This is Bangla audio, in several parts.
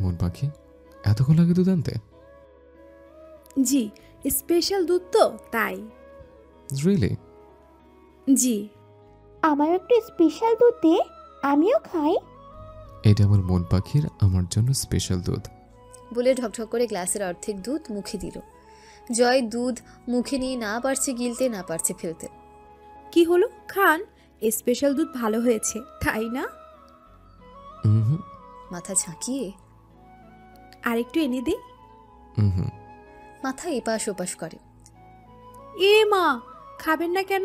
মন পাখি, এতক্ষণ লাগে দুধ আনতে? জি, স্পেশাল দুধ তো তাই। রিয়েলি? জি। আমারও একটু স্পেশাল দুধ দে, আমিও খাই। এটা আমার মন পাখির আমার জন্য স্পেশাল দুধ। বলে ঢকঢক করে গ্লাসের অর্ধেক দুধ মুখে দিল। জয় দুধ মুখে নিয়ে না পারছে গিলতে, না পারছে ফেলতে। কি হলো, খান, স্পেশাল দুধ ভালো হয়েছে তাই না? হুম। মাথা ঝাঁকিয়ে আরেকটু এনে দে। হুম। মাথা এপাশ ওপাশ করে। এ মা, খাবেন না কেন?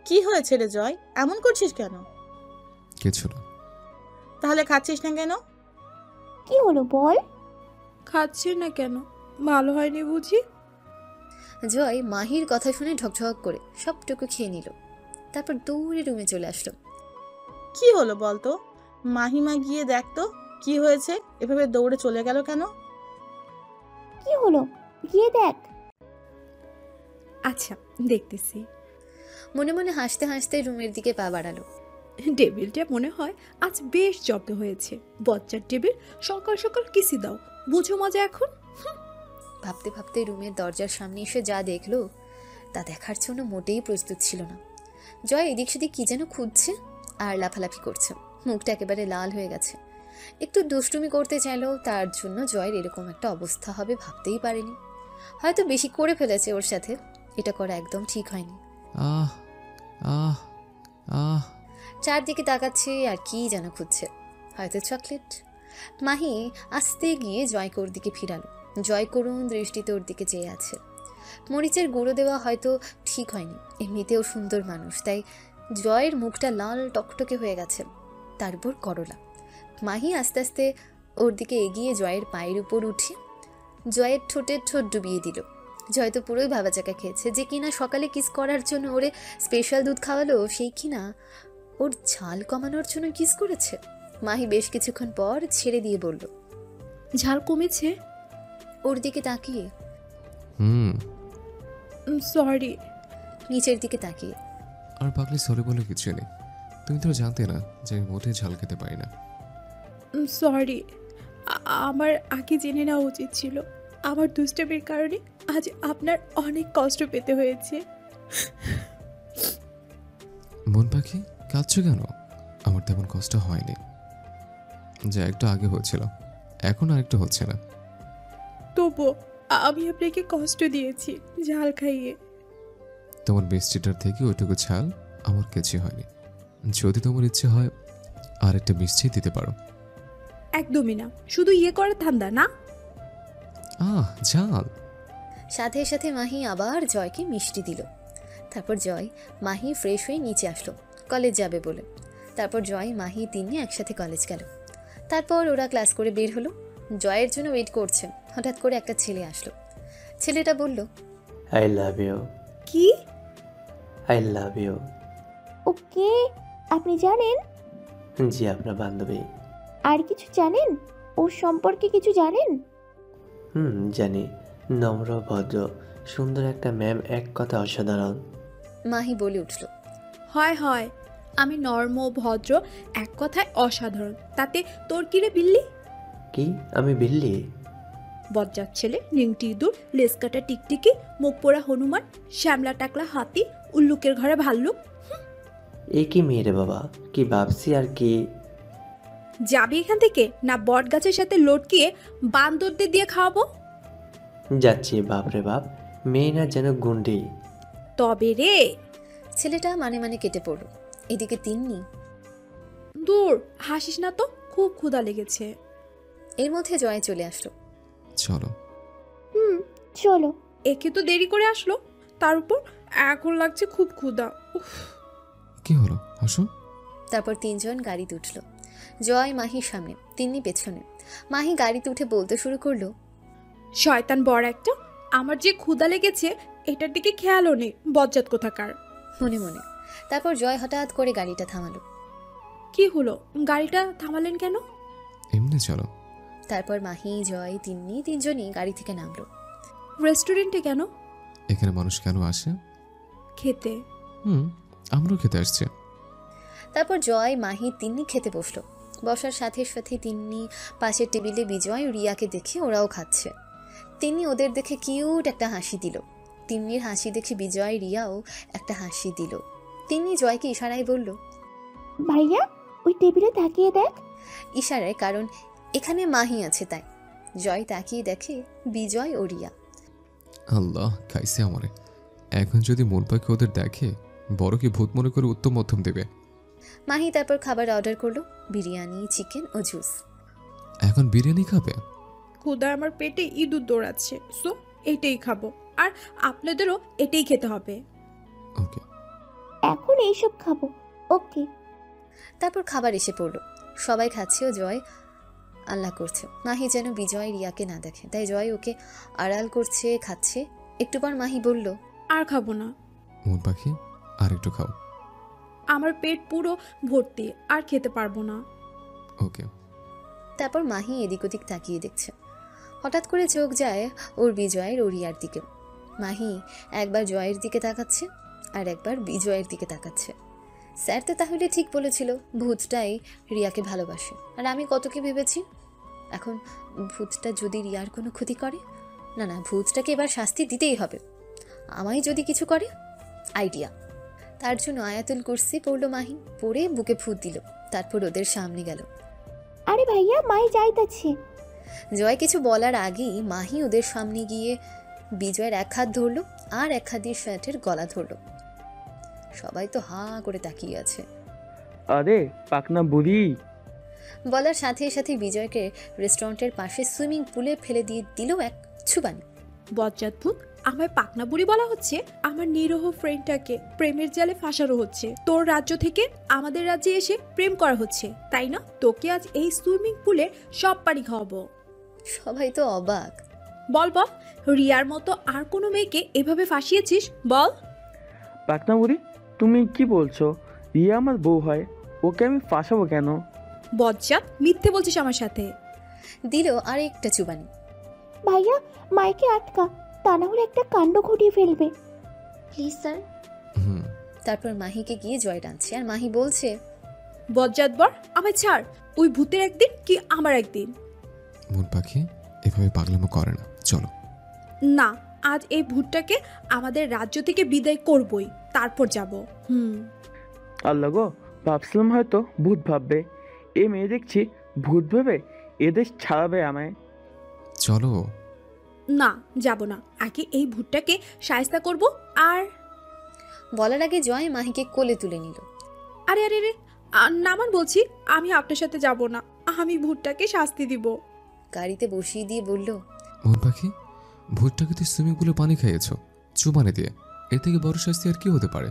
কি হয়েছে রে জয়, এমন করছিস কেন? কিছু না। তাহলে খাচ্ছিস না কেন? কি হলো বল? খাচ্ছেন না কেন? ভালো হয়নি বুঝি? জয় মাহির কথা শুনে ঢকঢক করে সবটুকু খেয়ে নিল। তারপর দৌড়ে রুমে চলে আসলো। কি হলো বলতো? মাহিমা গিয়ে দেখতো কি হয়েছে, এভাবে দৌড়ে চলে গেল কেন? কি হলো, গিয়ে দেখ। আচ্ছা, দেখতেছি। মনে মনে হাসতে হাসতে রুমের দিকে পা বাড়ালো। টেবিলটা মনে হয় আজ বেশ জব্দ হয়েছে। বচ্চার টেবিল, সকাল সকাল কিসি দাও, বুঝো মজা এখন। ভাবতে ভাবতে রুমের দরজার সামনে এসে যা দেখলো তা দেখার জন্য মোটেই প্রস্তুত ছিল না। জয় এদিক সেদিক কি যেন খুঁজছে আর লাফালাফি করছে। মুখটা একেবারে লাল হয়ে গেছে। একটু দুষ্টুমি করতে চাইলেও তার জন্য জয়ের এরকম একটা অবস্থা হবে ভাবতেই পারেনি। হয়তো বেশি করে ফেলেছে ওর সাথে, এটা করা একদম ঠিক হয়নি। আহ আহ আহ চারদিকে তাকাচ্ছে আর কি যেন খুঁজছে, হয়তো চকলেট। মাহি আস্তে গিয়ে জয়কে ওর দিকে ফিরালো। জয় করুণ দৃষ্টিতে ওর দিকে চেয়ে আছে। মরিচের গুঁড়ো দেওয়া হয়তো ঠিক হয়নি, এমনিতেও সুন্দর মানুষ, তাই জয়ের মুখটা লাল টকটকে হয়ে গেছে, তার উপর করলা। মাহি আস্তে আস্তে ওর দিকে এগিয়ে জয়ের পায়ের উপর উঠে জয়ের ঠোঁটের ঠোঁট ডুবিয়ে দিল। জয় তো পুরোই ভাবাচাকা খেয়েছে। যে কিনা সকালে কিস করার জন্য ওরে স্পেশাল দুধ খাওয়ালো, সেই কিনা ওর ঝাল কমানোর জন্য কিস করেছে। মাহি বেশ কিছুক্ষণ পর ছেড়ে দিয়ে বলল, ঝাল কমেছে? ওর দিকে তাকিয়ে। হুম। সরি। নিচের দিকে তাকিয়ে। আর পাগলি সরি বলে কিছু নেই। তুমি তো জানতে না যে আমি মোটেই ঝাল খেতে পারি না। সরি, আমার আগে জেনে নেওয়া উচিত ছিল। আমার দুষ্টামির কারণে আজ আপনার অনেক কষ্ট পেতে হয়েছে। মন পাখি, কাঁদছো কেন? আমার তেমন কষ্ট হয়নি। যা একটু আগে হচ্ছিল, এখন আর একটু হচ্ছে না। তবুও আমি আপনাকে কষ্ট দিয়েছি ঝাল খাইয়ে। তোমার মিষ্টিটার থেকে ওইটুকু ঝাল আমার কিছু হয়নি। যদি তোমার ইচ্ছে হয় আর একটা মিষ্টি দিতে পারো। একদমই না, শুধু ইয়ে করার ধান্দা না। ঝাল। সাথে সাথে মাহি আবার জয়কে মিষ্টি দিল। তারপর জয় মাহি ফ্রেশ হয়ে নিচে আসলো কলেজ যাবে বলে। তারপর জয় মাহি তিন্নি একসাথে কলেজ গেল। তারপর ওরা ক্লাস করে বের হলো। জয়ের জন্য ওয়েট করছে। হঠাৎ করে একটা ছেলে আসলো। ছেলেটা বলল, আই লাভ ইউ। কি? I love you. ওকে, আপনি জানেন? জি, আপনার বান্ধবী। আর কিছু জানেন? ওর সম্পর্কে কিছু জানেন? জানি। নম্র, ভদ্র, সুন্দর একটা ম্যাম, এক কথা অসাধারণ। মাহি বলে উঠল, হয় হয়, আমি নর্ম ভদ্র, এক কথায় অসাধারণ। তাতে তোর কি রে বিল্লি? কি আমি বিল্লি? বজ্জাত ছেলে, নিংটি ইঁদুর, লেস কাটা টিকটিকি, মুখ পোড়া হনুমান, শ্যামলা টাকলা হাতি, উল্লুকের ঘরে ভাল্লুক। এ কি মেয়ে রে বাবা, কি ভাবছি আর কি। যাবি এখান থেকে, না বট গাছের সাথে লটকিয়ে বান্দরদের দিয়ে খাওয়াবো? যাচ্ছি। বাপরে বাপ, মেয়ে না যেন গুন্ডি। তবে রে। ছেলেটা মানে মানে কেটে পড়ল। এদিকে তিন্নি, দূর, হাসিস না তো, খুব ক্ষুধা লেগেছে। এর মধ্যে জয় চলে আসলো। চলো। চলো। একে তো দেরি করে আসলো, তার উপর এখন লাগছে খুব ক্ষুধা। উফ। কি হলো, হাসো। তারপর তিনজন গাড়িতে উঠল। জয় মাহির সামনে, তিন্নি পেছনে। মাহি গাড়িতে উঠে বলতে শুরু করলো, শয়তান বড় একটা, আমার যে ক্ষুধা লেগেছে এটার দিকে খেয়ালও নেই, বজ্জাত কোথাকার। মনে মনে। তারপর জয় হঠাৎ করে গাড়িটা থামালো। কি হলো, গাড়িটা থামালেন কেন? এমনি চলো। তারপর মাহি, জয়, তিন্নি তিনজনই গাড়ি থেকে নামলো। রেস্টুরেন্টে কেন? এখানে মানুষ কেন আসে? খেতে। আমরাও খেতে আসছি। তারপর জয়, মাহি, তিন্নি খেতে বসলো। বসার সাথে সাথে তিন্নি পাশের টেবিলে বিজয় ও রিয়াকে দেখে ওরাও খাচ্ছে। তিন্নি ওদের দেখে কিউট একটা হাসি দিল। তিন্নির হাসি দেখে বিজয়, রিয়াও একটা হাসি দিল। তিন্নি জয়কে ইশারায় বলল, ভাইয়া ওই টেবিলে তাকিয়ে দেখ। ইশারায়, কারণ এখানে মাহি আছে তাই। জয় তাকিয়ে দেখে বিজয় ও রিয়া। আল্লাহ খাইছে আমারে। এখন যদি মন পাখি ওদের দেখে বড় কি ভূত মনে করে উত্তম মধ্যম দেবে। মাহি তারপর খাবার অর্ডার করলো, বিরিয়ানি, চিকেন ও জুস। এখন বিরিয়ানি খাবে? ক্ষুধায় আমার পেটে ইঁদুর দৌড়াচ্ছে, সো এটাই খাবো। আর আপনাদেরও এটাই খেতে হবে। ওকে। এখন এইসব খাবো। ওকে। তারপর খাবার এসে পড়লো। সবাই খাচ্ছে ও জয় আল্লাহ করছে। মাহি যেন বিজয় রিয়াকে না দেখে, তাই জয় ওকে আড়াল করছে, খাচ্ছে। একটু পর মাহি বলল, আর খাবো না, মন পাখি আর একটু খাও। আমার পেট পুরো ভর্তি, আর খেতে পারবো না। ওকে। তারপর মাহি এদিক ওদিক তাকিয়ে দেখছে। হঠাৎ করে চোখ যায় ওর বিজয়ের ও রিয়ার দিকে। মাহি একবার জয়ের দিকে তাকাচ্ছে আর একবার বিজয়ের দিকে তাকাচ্ছে। স্যার তো তাহলে ঠিক বলেছিল, ভূতটাই রিয়াকে ভালোবাসে। আর আমি কত কি ভেবেছি। এখন ভূতটা যদি রিয়ার কোনো ক্ষতি করে, না না, ভূতটাকে এবার শাস্তি দিতেই হবে। আমায় যদি কিছু করে, আইডিয়া। তার জন্য আয়াতুল কুরসি পড়লো মাহি, পড়ে বুকে ফুট দিল। তারপর ওদের সামনে গেল। আরে ভাইয়া মাই যাইতাছে। জয় কিছু বলার আগেই মাহি ওদের সামনে গিয়ে বিজয়ের এক হাত ধরলো আর এক হাত দিয়ে শার্টের গলা ধরলো। সবাই তো হা করে তাকিয়ে আছে। আরে পাকনা বুড়ি। বলার সাথে সাথে বিজয়কে রেস্টুরেন্টের পাশে সুইমিং পুলে ফেলে দিয়ে দিল এক ছুবানি। বজ্জাত ভূত, আমায় পাকনা বুড়ি বলা হচ্ছে? আমার নিরহ ফ্রেন্ডটাকে প্রেমের জালে ফাঁসানো হচ্ছে। তোর রাজ্য থেকে আমাদের রাজ্যে এসে প্রেম করা হচ্ছে, তাই না? তোকে আজ এই সুইমিং পুলে সব পানি খাওয়াবো। সবাই তো অবাক। বল বল, রিয়ার মতো আর কোনো মেয়েকে এভাবে ফাঁসিয়েছিস? বল। পাকনা বুড়ি, তুমি কি বলছো? রিয়া আমার বউ হয়, ওকে আমি ফাঁসাবো কেন? বজ্জাত, মিথ্যে বলছিস আমার সাথে। দিল আর একটা চুবানি। ভাইয়া মাইকে আটকা, তা না হলে একটা কাণ্ড ঘটিয়ে ফেলবে। Please sir. হুম। তারপর মাহিকে গিয়ে জয় টানছে আর মাহি বলছে, বজ্জাত বর, আমায় ছাড়। ওই ভূতের একদিন কি আমার একদিন। মন পাখি এভাবে পাগলামো করে না, চলো। না, আজ এই ভূতটাকে আমাদের রাজ্য থেকে বিদায় করবই, তারপর যাব। আল্লাহ গো, ভাবছিলাম হয়তো ভূত ভাববে। এ মেয়ে দেখছি ভূত ভেবে এদেশ ছাড়াবে আমায়। চলো। না, যাব না। আগে এই ভূতটাকে শায়েস্তা করব। আর বলার আগে জয় মাহিকে কোলে তুলে নিল। আরে আরে রে, নামান বলছি, আমি আপনার সাথে যাব না। আমি ভূতটাকে শাস্তি দিব। গাড়িতে বসিয়ে দিয়ে বলল, মন পাখি, ভূতটাকে তুই সুইমিং পুলে পানি খাইয়েছ চুবানি দিয়ে, এর থেকে বড় শাস্তি আর কি হতে পারে?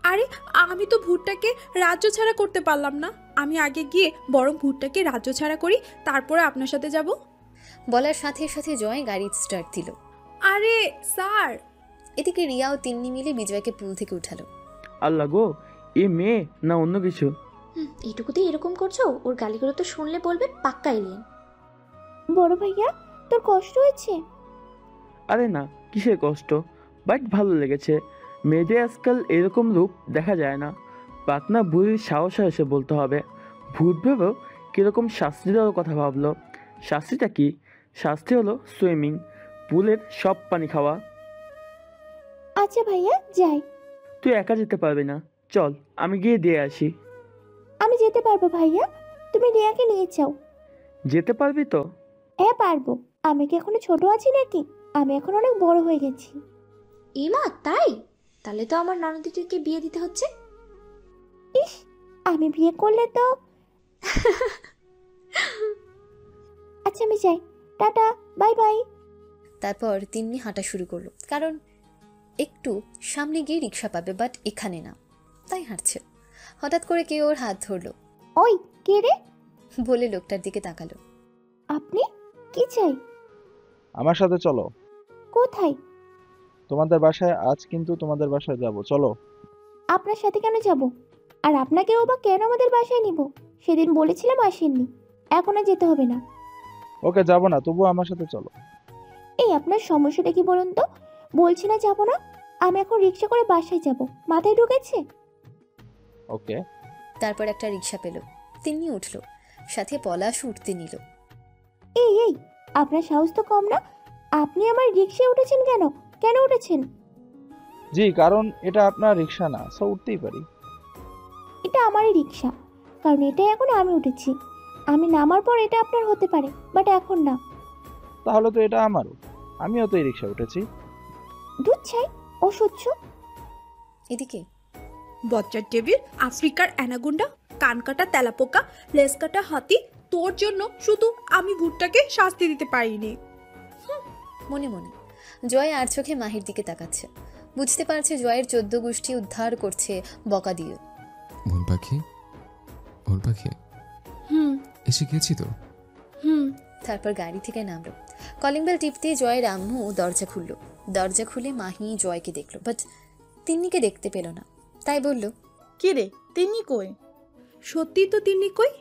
আরে আমি তো ভূতটাকে রাজ্য ছাড়া করতে পারলাম না। আমি আগে গিয়ে বরং ভূতটাকে রাজ্য ছাড়া করি, তারপরে আপনার সাথে যাব। বলার সাথে সাথে জয় গাড়ি স্টার্ট দিল। আরে স্যার। এদিকে রিয়া ও তিন্নি মিলে বিজয়কে পুল থেকে উঠালো। আল্লাহ গো, এ মেয়ে না অন্য কিছু? এটুকুতেই এরকম করছো? ওর গালিগুলো তো শুনলে বলবে পাক্কা এলিয়েন। বড় ভাইয়া তোর কষ্ট হয়েছে? আরে না, কিসের কষ্ট, বাট ভালো লেগেছে। মেয়েদের আজকাল এরকম রূপ দেখা যায় না। পাকনা বুড়ির সাহস এসে বলতে হবে। ভূত ভেবেও কীরকম শাস্তি দেওয়ার কথা ভাবলো। শাস্তিটা কি? শাস্তি হলো সুইমিং পুলের সব পানি খাওয়া। আচ্ছা ভাইয়া যাই। তুই একা যেতে পারবি না, চল আমি গিয়ে দিয়ে আসি। আমি যেতে পারবো ভাইয়া, তুমি রিয়াকে নিয়ে যাও। যেতে পারবি তো? হ্যাঁ পারবো। আমি কি এখনো ছোট আছি নাকি? আমি এখন অনেক বড় হয়ে গেছি। ইমা তাই? তাহলে তো আমার ননদিকে বিয়ে দিতে হচ্ছে। ইস, আমি বিয়ে করলে তো। আচ্ছা আমি যাই, টাটা, বাই বাই। তারপর তিন্নি হাঁটা শুরু করলো, কারণ একটু সামনে গিয়ে রিক্সা পাবে, বাট এখানে না, তাই হাঁটছে। হঠাৎ করে কেউ ওর হাত ধরলো। ওই কে রে? বলে লোকটার দিকে তাকালো। আপনি? কি চাই? আমার সাথে চলো। কোথায়? তোমাদের বাসায়। আজ কিন্তু তোমাদের বাসায় যাব, চলো। আপনার সাথে কেন যাব? আর আপনাকেও বা কেন আমাদের বাসায় নিব? সেদিন বলেছিলাম আসেননি, এখন আর যেতে হবে না। ওকে, যাব না, তবুও আমার সাথে চলো। এই আপনার সমস্যাটা কি বলুন তো? বলছি না যাব না। আমি এখন রিক্সা করে বাসায় যাব, মাথায় ঢুকেছে? ওকে। তারপর একটা রিক্সা পেল, তিন্নি উঠল, সাথে পলাশ উঠতে নিল। এই এই, আপনার সাহস তো কম না। আপনি আমার রিক্সায় উঠেছেন কেন? কেন উঠেছেন? জি, কারণ এটা আপনার রিক্সা না, সো উঠতেই পারি। এটা আমারই রিক্সা, কারণ এটাই এখন আমি উঠেছি। আমি নামার পর এটা আপনার হতে পারে, বাট এখন না। তাহলে তো এটা আমারও, আমিও তো এই রিক্সা উঠেছি। দুধ চাই, অসহ্য। এদিকে বচ্চার টেবিল, আফ্রিকার অ্যানাগুন্ডা, কানকাটা তেলাপোকা, লেজ কাটা হাতি, তোর জন্য শুধু আমি ভুট্টাকে শাস্তি দিতে পারিনি। মনে মনে জয় আর চোখে মাহির দিকে তাকাচ্ছে, বুঝতে পারছে জয়ের 14 গোষ্ঠী উদ্ধার করছে বকা দিয়ে। মন পাখি, মন পাখি, হুম এসে গেছি তো। হুম তারপর গাড়ি থেকে নামলো। কলিং বেল টিপতে জয়ের আম্মু দরজা খুললো। দরজা খুলে মাহি জয়কে দেখলো, বাট তিন্নিকে দেখতে পেল না। তাই বলল, কি রে, তিন্নি কই? সত্যি তো তিন্নি কই?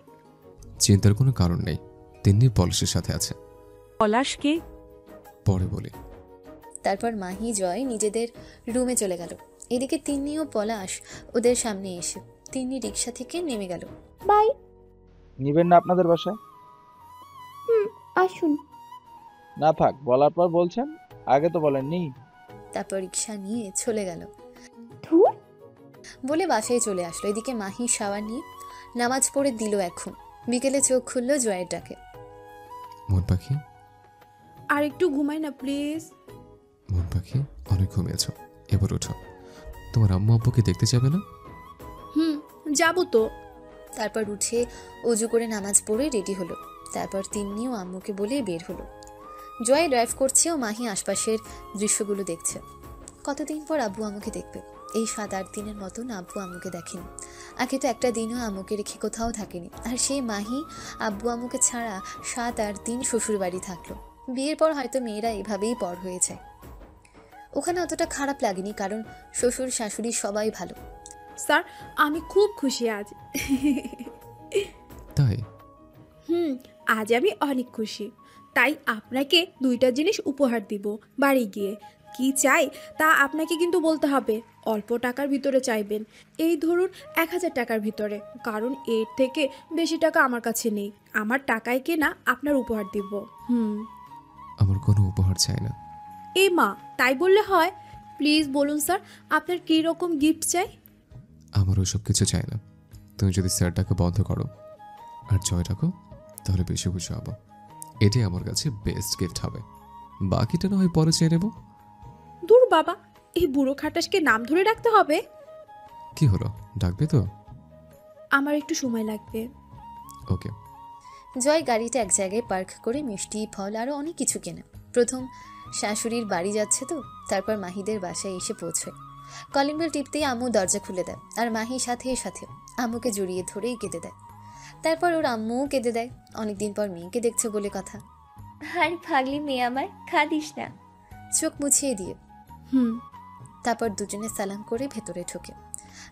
চিন্তার কোনো কারণ নেই, তিন্নি পলাশের সাথে আছে। পলাশকে পরে বলি। তারপর মাহি জয় নিজেদের রুমে চলে গেল। এদিকে তিন্নি ও পলাশ ওদের সামনে এসে তিন্নি রিক্সা থেকে নেমে গেল। বাই। নিবেন না আপনাদের বাসায়? আসুন। না থাক, বলার পর বলছেন, আগে তো বলেননি। তারপর রিক্সা নিয়ে চলে গেল ধুর। বলে বাসায় চলে আসলো। এদিকে মাহি শাওয়ার নিয়ে নামাজ পড়ে দিল এখন। বিকেলে চোখ খুললো জয়ের ডাকে। মন পাখি, আর একটু ঘুমাই না প্লিজ। মন পাখি, অনেক ঘুমিয়েছ, এবার ওঠো। তোমার আম্মু আব্বুকে দেখতে যাবে না? হুম, যাবো তো। তারপর উঠে অজু করে নামাজ পড়ে রেডি হলো। তারপর তিন্নি ও আম্মুকে বলে বের হলো। জয় ড্রাইভ করছে ও মাহি আশপাশের দৃশ্যগুলো দেখছে। কতদিন পর আব্বু আম্মুকে দেখবে। এই 7-8 দিনের মতন আব্বু আম্মুকে দেখেনি। আগে তো একটা দিনও আম্মুকে রেখে কোথাও থাকেনি। আর সেই মাহি আব্বু আম্মুকে ছাড়া 7-8 দিন শ্বশুর বাড়ি থাকলো। বিয়ের পর হয়তো মেয়েরা এভাবেই পর হয়ে যায়। ওখানে অতটা খারাপ লাগেনি, কারণ শ্বশুর শাশুড়ি সবাই ভালো। স্যার, আমি খুব খুশি আজ। তাই? আজ আমি অনেক খুশি। তাই আপনাকে 2টা জিনিস উপহার দিব বাড়ি গিয়ে। কি চাই তা আপনাকে কিন্তু বলতে হবে। অল্প টাকার ভিতরে চাইবেন। এই ধরুন 1000 টাকার ভিতরে, কারণ এর থেকে বেশি টাকা আমার কাছে নেই। আমার টাকায় কেনা আপনার উপহার দিব। আমার কোনো উপহার চাই না। এ মা, তাই বললে হয়? প্লিজ বলুন স্যার, আপনার কী রকম গিফট চাই? আমার ওইসব কিছু চাই না। তুমি যদি স্যারটাকে বন্ধ করো আর জয় রাখো, তাহলে বেশি খুশি হব। এটাই আমার কাছে বেস্ট গিফট হবে। বাকিটা না হয় পরে চেয়ে নেব। দূর বাবা, এই বুড়ো খাটাসকে নাম ধরে রাখতে হবে? কি হলো, ডাকবে তো? আমার একটু সময় লাগবে। ওকে। জয় গাড়িটা এক জায়গায় পার্ক করে মিষ্টি, ফল আরও অনেক কিছু কেনে। প্রথম শাশুড়ির বাড়ি যাচ্ছে তো, তারপর মাহিদের বাসায় এসে পৌঁছয়। কলিং বেল টিপতেই আম্মু দরজা খুলে দেয়, আর মাহি সাথে সাথে আম্মুকে জড়িয়ে ধরেই কেঁদে দেয়। তারপর ওর আম্মুও কেঁদে দেয়, অনেকদিন পর মেয়েকে দেখছে বলে কথা। আর পাগলি মেয়ে আমার, কাঁদিস না। চোখ মুছিয়ে দিয়ে তারপর দুজনে সালাম করে ভেতরে ঢোকে।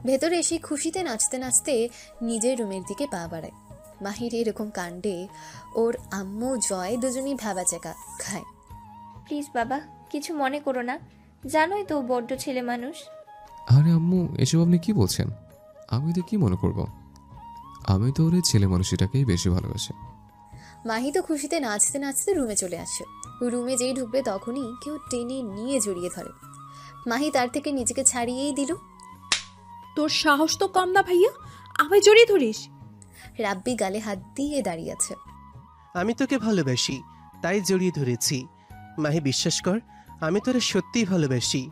ভেতরে এসে খুশিতে নাচতে নাচতে নিজের রুমের দিকে পা বাড়ায়। মাহির এরকম কাণ্ডে ওর আম্মু জয় দুজনেই ভ্যাবাচাকা খায়। প্লিজ বাবা, কিছু মনে করো না, জানোই তো বড্ড ছেলে মানুষ। আরে আম্মু, এসব আপনি কি বলছেন? আমি তো কি মনে করব? আমি তো ওর এই ছেলে মানুষটাকেই বেশি ভালোবাসি। মাহি তো খুশিতে নাচতে নাচতে রুমে চলে আসে। রুমে যেই ঢুকবে তখনই কেউ টেনে নিয়ে জড়িয়ে ধরে। মাহি তার থেকে নিজেকে ছাড়িয়েই দিল। তোর সাহস তো কম না ভাইয়া, আমায় জড়িয়ে ধরিস? রাব্বি গালে হাত দিয়ে দাঁড়িয়ে আছে। আমি তোকে ভালোবাসি, তাই জড়িয়ে ধরেছি। মাহি, বিশ্বাস কর, আমি তোরে সত্যিই ভালোবাসি।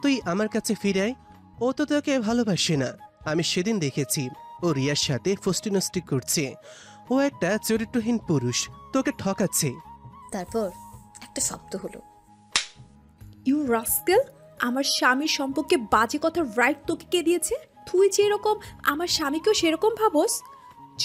তুই আমার কাছে ফিরে আয়। ও তো তোকে ভালোবাসে না। আমি সেদিন দেখেছি ও রিয়ার সাথে ফষ্টিনষ্টি করছে। ও একটা চরিত্রহীন পুরুষ, তোকে ঠকাচ্ছে। তারপর একটা শব্দ হলো। ইউ রাস্কেল, আমার স্বামীর সম্পর্কে বাজে কথা রাইট তোকে কে দিয়েছে? তুই যেরকম আমার স্বামীকেও সেরকম ভাবস?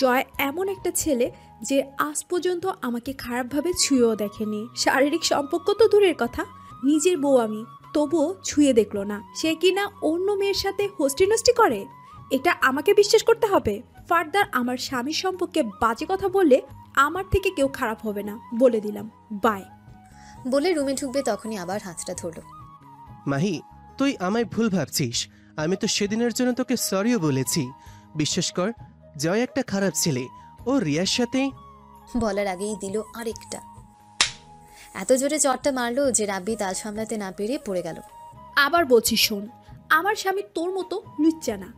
জয় এমন একটা ছেলে যে আজ পর্যন্ত আমাকে খারাপভাবে ছুঁয়েও দেখেনি। শারীরিক সম্পর্ক তো দূরের কথা, নিজের বউ আমি, তবুও ছুঁয়ে দেখলো না। সে কিনা অন্য মেয়ের সাথে হোস্টিনস্টি করে। এটা আমাকে বিশ্বাস করতে হবে? ফার্দার আমার স্বামীর সম্পর্কে বাজে কথা বললে আমার থেকে কেউ খারাপ হবে না, বলে দিলাম। বাই। বলে রুমে ঢুকবে তখনই আবার হাতটা ধরলো। মাহি, তুই আমায় ভুল ভাবছিস। আমি তো সেদিনের জন্য তোকে সরিও বলেছি। বিশ্বাস কর, জয় একটা খারাপ ছেলে, ও রিয়ার সাথে। বলার আগেই দিল আরেকটা। এত জোরে চটটা মারলো যে রাব্বি তাল সামলাতে না পেরে পড়ে গেল। আবার বলছি শোন, আমার স্বামী তোর মতো লুচ্চা না।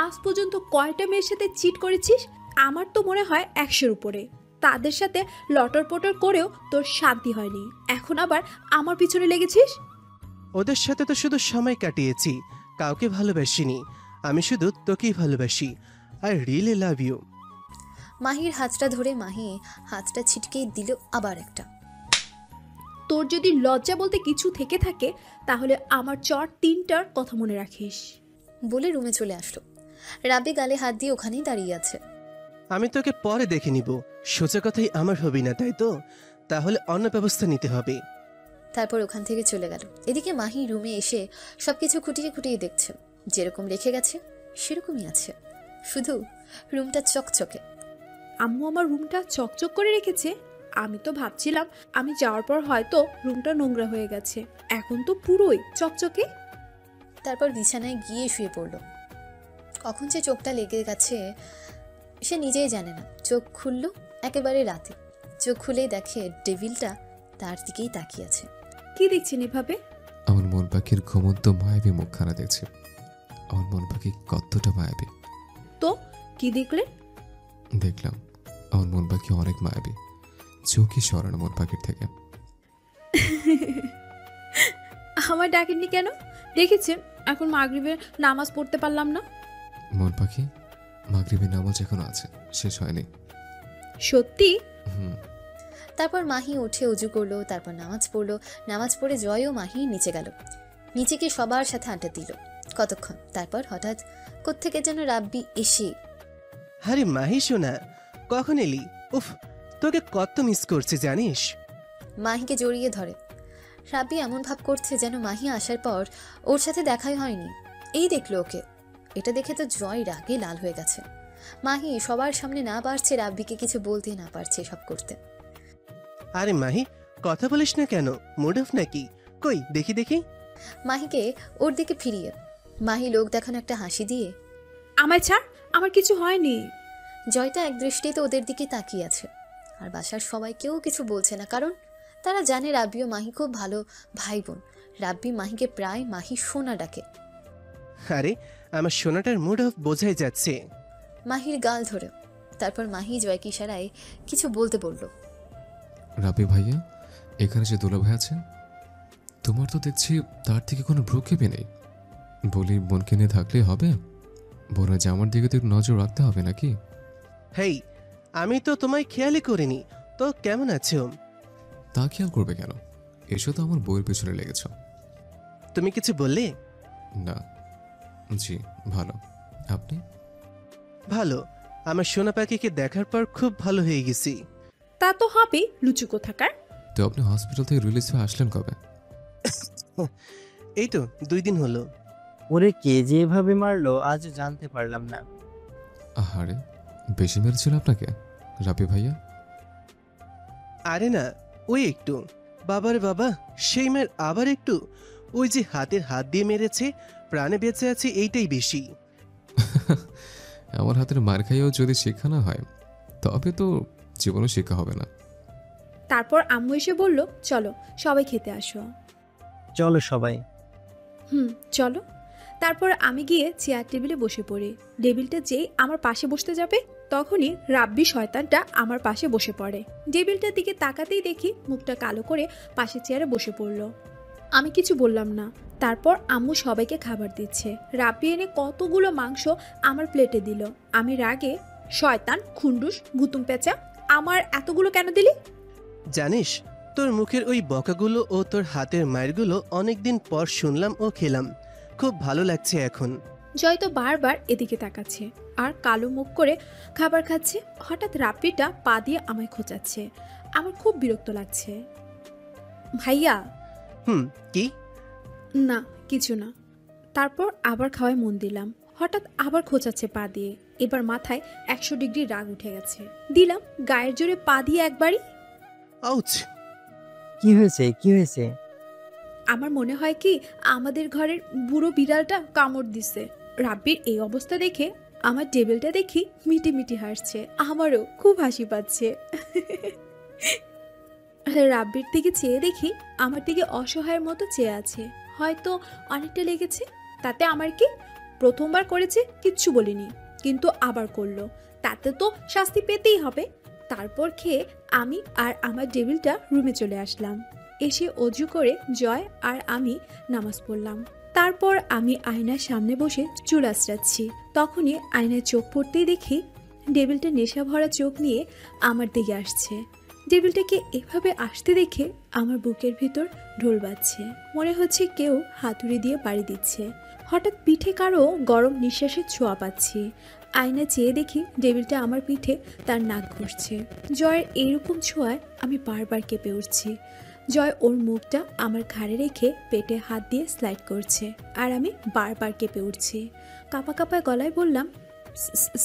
আজ পর্যন্ত কয়টা মেয়ের সাথে চিট করেছিস? আমার তো মনে হয় 100-এর উপরে। তাদের সাথে লটর পটর করেও তোর শান্তি হয়নি, এখন আবার আমার পিছনে লেগেছিস। ওদের সাথে তো শুধু সময় কাটিয়েছি, কাউকে ভালোবাসিনি। আমি শুধু তোকেই ভালোবাসি। I really love you. মাহির হাতটা ধরে মাহি হাতটা ছিটকে দিল আবার একটা। তোর যদি লজ্জা বলতে কিছু থেকে থাকে তাহলে আমার চট 3টার কথা মনে রাখিস। বলে রুমে চলে আসলো। রাব্বি গালে হাত দিয়ে ওখানেই দাঁড়িয়ে আছে। আমি তোকে পরে দেখে নিব, সোজা কথাই আমার হবি না, তাই তো? তাহলে অন্য ব্যবস্থা নিতে হবে। তারপর ওখান থেকে চলে গেল। এদিকে মাহি রুমে এসে সবকিছু খুঁটিয়ে খুঁটিয়ে দেখছে। যেরকম রেখে গেছে সেরকমই আছে, শুধু রুমটা চকচকে। আম্মু আমার রুমটা চকচক করে রেখেছে। আমি তো ভাবছিলাম আমি যাওয়ার পর হয়তো রুমটা নোংরা হয়ে গেছে, এখন তো পুরোই চকচকে। তারপর বিছানায় গিয়ে শুয়ে পড়ল। কখন যে চোখটা লেগে গেছে সে নিজেই জানে না। চোখ খুলল একেবারে রাতে। চোখ খুলেই দেখে ডেভিলটা তার দিকেই তাকিয়ে আছে। কি দেখছেন এভাবে? আমার মন পাখির ঘুমন্ত মায়াবী মুখখানা দেখছে। আমার মন পাখি কতটা মায়াবী। তো কি দেখলে? দেখলাম আমার মন পাখি অনেক মায়াবী, চোখই সরানো মন পাখির থেকে। আমার ডাকেননি কেন? দেখেছেন এখন মাগরিবের নামাজ পড়তে পারলাম না। মন পাখি, মাগরিবের নামাজ এখনো আছে, শেষ হয়নি। সত্যি? তারপর মাহি উঠে উজু করলো, তারপর নামাজ পড়লো। নামাজ পড়ে জয় ও মাহি নিচে গেল। নিচে গিয়ে সবার সাথে আড্ডা দিল কতক্ষণ। তারপর হঠাৎ কোত্থেকে যেন রাব্বি এসে, আরে মাহি শোনা, কখন এলি? উফ, তোকে কত মিস করছে জানিস। মাহিকে জড়িয়ে ধরে। রাব্বি এমন ভাব করছে যেন মাহি আসার পর ওর সাথে দেখাই হয়নি। এই দেখলো ওকে। এটা দেখে তো জয় রাগে লাল হয়ে গেছে। মাহি সবার সামনে না পারছে রাব্বিকে কিছু বলতে, না পারছে সব করতে। আরে মাহি, কথা বলিস না কেন? মুড অফ নাকি? কই দেখি দেখি। মাহিকে ওর দিকে ফিরিয়ে মাহি লোক দেখানো একটা হাসি দিয়ে, আমায় ছাড়, আমার কিছু হয়নি। জয়টা এক দৃষ্টিতে ওদের দিকে তাকিয়ে আছে। আর বাসার সবাই কেউ কিছু বলছে না, কারণ তারা জানে রাব্বি ও মাহি খুব ভালো ভাই বোন। রাব্বি মাহিকে প্রায় মাহি সোনা ডাকে। আরে আমার সোনাটার মুড অফ বোঝাই যাচ্ছে। মাহির গাল ধরে। তারপর মাহি জয়কে ইশারায় কিছু বলতে বলল। রাবি ভাইয়া, এখানে যে দুলা ভাই আছে, তোমার তো দেখছি তার থেকে কোনো ভ্রুক্ষেপই নেই। বলি বোনকে নিয়ে থাকলেই হবে? বোনের জামার দিকে তো একটু নজর রাখতে হবে নাকি? হেই, আমি তো তোমায় খেয়ালই করিনি। তো কেমন আছো? তা খেয়াল করবে কেন? এসো তো আমার বইয়ের পেছনে লেগেছ। তুমি কিছু বললে? না। জি ভালো, আপনি? ভালো। আমার সোনা পাখিকে দেখার পর খুব ভালো হয়ে গেছি। তা তো হবে, লুচু কোথাকার। তো আপনি হসপিটাল থেকে রিলিজ হয়ে আসলেন কবে? এই তো 2 দিন হলো। ওরে কে যেভাবে মারলো আজ জানতে পারলাম না। আহারে, বেশি মেরেছিল আপনাকে রাবি ভাইয়া? আরে না, ওই একটু। বাবার বাবা, সেই মেয়ের আবার একটু। ওই যে হাতের হাত দিয়ে মেরেছে, প্রাণে বেঁচে আছে, এইটাই বেশি। আমার হাতের মার খাইয়েও যদি শিক্ষা না হয় তবে তো জীবনও শিক্ষা হবে না। তারপর আম্মু এসে বলল, চলো সবাই খেতে আসো। চলো সবাই। চলো। তারপর আমি গিয়ে চেয়ার টেবিলে বসে পড়ি। টেবিলটা যেই আমার পাশে বসতে যাবে তখনই রাব্বি শয়তানটা আমার পাশে বসে পড়ে। টেবিলটার দিকে তাকাতেই দেখি মুখটা কালো করে পাশে চেয়ারে বসে পড়লো। আমি কিছু বললাম না। তারপর আম্মু সবাইকে খাবার দিচ্ছে। রাব্বি এনে কতগুলো মাংস আমার প্লেটে দিল। আমি রাগে, শয়তান, খুন্ডুস, গুতুম পেঁচা, আমার এতগুলো কেন দিলি? জানিস, তোর মুখের ওই বকাগুলো ও তোর হাতের মায়েরগুলো অনেকদিন পর শুনলাম ও খেলাম। খুব ভালো লাগছে এখন। জয় তো বারবার এদিকে তাকাচ্ছে আর কালো মুখ করে খাবার খাচ্ছে। হঠাৎ রাব্বিটা পা দিয়ে আমায় খোঁচাচ্ছে। আমার খুব বিরক্ত লাগছে। ভাইয়া। কি? না কিছু না। তারপর আবার খাওয়ায় মন দিলাম। হঠাৎ আবার খোঁচাচ্ছে পা দিয়ে। এবার মাথায় 100 ডিগ্রি রাগ উঠে গেছে। দিলাম গায়ের জোরে পা দিয়ে একবারই। আউচ! কি হয়েছে, কি হয়েছে? আমার মনে হয় কি আমাদের ঘরের বুড়ো বিড়ালটা কামড় দিছে। রাব্বির এই অবস্থা দেখে আমার টেবিলটা দেখি মিটি মিটি হাসছে, আমারও খুব হাসি পাচ্ছে। রাব্বির দিকে চেয়ে দেখি আমার দিকে অসহায়ের মতো চেয়ে আছে, হয়তো অনেকটা লেগেছে। তাতে আমার কি, প্রথমবার করেছে কিচ্ছু বলিনি, কিন্তু আবার করলো, তাতে তো শাস্তি পেতেই হবে। তারপর খেয়ে আমি আর আমার টেবিলটা রুমে চলে আসলাম। এসে অজু করে জয় আর আমি নামাজ পড়লাম। তারপর আমি আয়নার সামনে বসে চুল আঁচড়াচ্ছি। তখনই আয়নায় চোখ পড়তেই দেখি টেবিলটা নেশা ভরা চোখ নিয়ে আমার দিকে আসছে। টেবিলটাকে এভাবে আসতে দেখে আমার বুকের ভিতর ঢোল বাজছে, মনে হচ্ছে কেউ হাতুড়ি দিয়ে বাড়ি দিচ্ছে। হঠাৎ পিঠে কারো গরম নিঃশ্বাসের ছোঁয়া পাচ্ছি। আয়না চেয়ে দেখি টেবিলটা আমার পিঠে তার নাক ঘুরছে। জয়ের এইরকম ছোঁয়ায় আমি বারবার কেঁপে উঠছি। জয় ওর মুখটা আমার ঘাড়ে রেখে পেটে হাত দিয়ে স্লাইড করছে, আর আমি বারবার কেঁপে উঠছি। কাঁপা কাঁপা গলায় বললাম,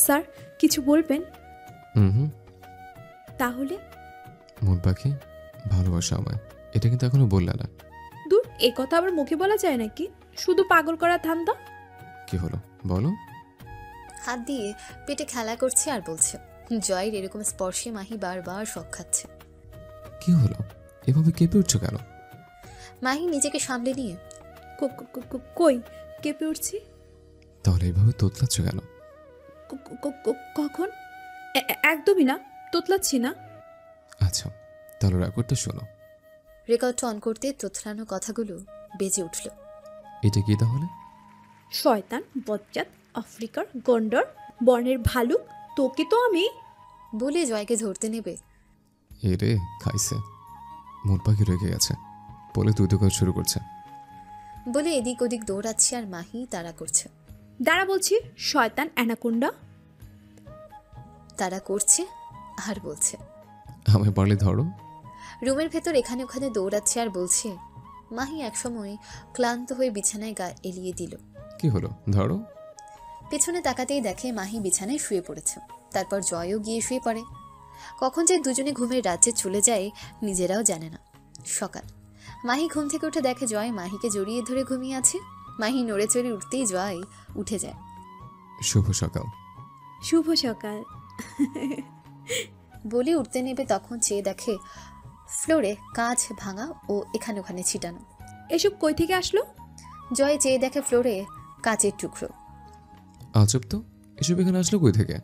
স্যার কিছু বলবেন? হুম। তাহলে? মন পাখি, ভালোবাসা আমায়, এটা কিন্তু এখনো বললে না। দূর, এ কথা আবার মুখে বলা যায় নাকি? শুধু পাগল করা ধান্দা। কি হলো বলো? হাত দিয়ে পেটে খেলা করছে আর বলছে। জয়ের এরকম স্পর্শে মাহি বারবার শখ খাচ্ছে। কি হলো, এভাবে কেঁপে উঠছো কেন? মাহি নিজেকে সামলে নিয়ে, কই কেঁপে উঠছি? তাহলে এইভাবে তোতলাচ্ছ কেন? কখন? একদমই না, তোতলাচ্ছি না। আচ্ছা, তাহলে রেকর্ডটা শোনো। রেকর্ডটা অন করতে তোতলানো কথাগুলো বেজে উঠল। এটা কি তাহলে? শয়তান, বজ্জাত, আফ্রিকার গন্ডর, বনের ভালুক, তোকে তো আমি। বলে জয়কে ধরতে নেবে। এ রে, খাইছে। মন পাখি রেগে গেছে বলে তুই তো কাজ শুরু করছে। বলে এদিক ওদিক দৌড়াচ্ছে আর মাহি তাড়া করছে। দাঁড়া বলছি, শয়তান অ্যানাকোন্ডা। তাড়া করছে আর বলছে, আমায় পারলে ধরো। রুমের ভেতর এখানে ওখানে দৌড়াচ্ছে আর বলছে। মাহি একসময় ক্লান্ত হয়ে বিছানায় গা এলিয়ে দিল। কি হলো, ধরো। পেছনে তাকাতেই দেখে মাহি বিছানায় শুয়ে পড়েছে। তারপর জয়ও গিয়ে শুয়ে পড়ে। কখন যে দুজনে ঘুমের রাজ্যে চলে যায় নিজেরাও জানে না। সকাল, মাহি ঘুম থেকে উঠে দেখে জয় মাহিকে জড়িয়ে ধরে ঘুমিয়ে আছে। মাহি নড়ে চড়ে উঠতেই জয় উঠে যায়। শুভ সকাল। শুভ সকাল বলে উঠতে নেবে, তখন চেয়ে দেখে ফ্লোরে কাঁচ ভাঙা ও এখানে ওখানে ছিটানো। এসব কই থেকে আসলো? জয় চেয়ে দেখে ফ্লোরে কাঁচের টুকরো। আজব তো, এসব এখানে আসলো কই থেকে?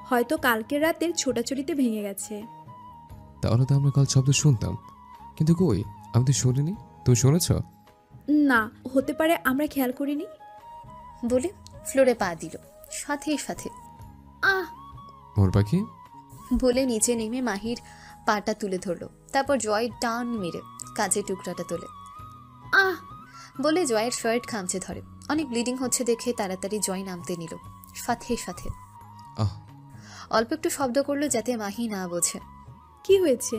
হয়তো কালকের রাতের ছোটাছুটিতে ভেঙে গেছে। তাহলে তো আমরা কাল শব্দ শুনতাম, কিন্তু কই, আমি তো শুনিনি। তুমি শুনেছ? না, হতে পারে আমরা খেয়াল করিনি। বলে ফ্লোরে পা দিল, সাথে সাথে আহ মোর পাখি বলে নিচে নেমে মাহির পাটা তুলে ধরলো। তারপর জয় টান মেরে কাঁচের টুকরাটা তোলে। আহ বলে জয়ের শার্ট খামচে ধরে। অনেক ব্লিডিং হচ্ছে দেখে তাড়াতাড়ি জয় নামতে নিল। সাথে সাথে আহ অল্প একটু শব্দ করলো যাতে মাহি না বোঝে। কি হয়েছে?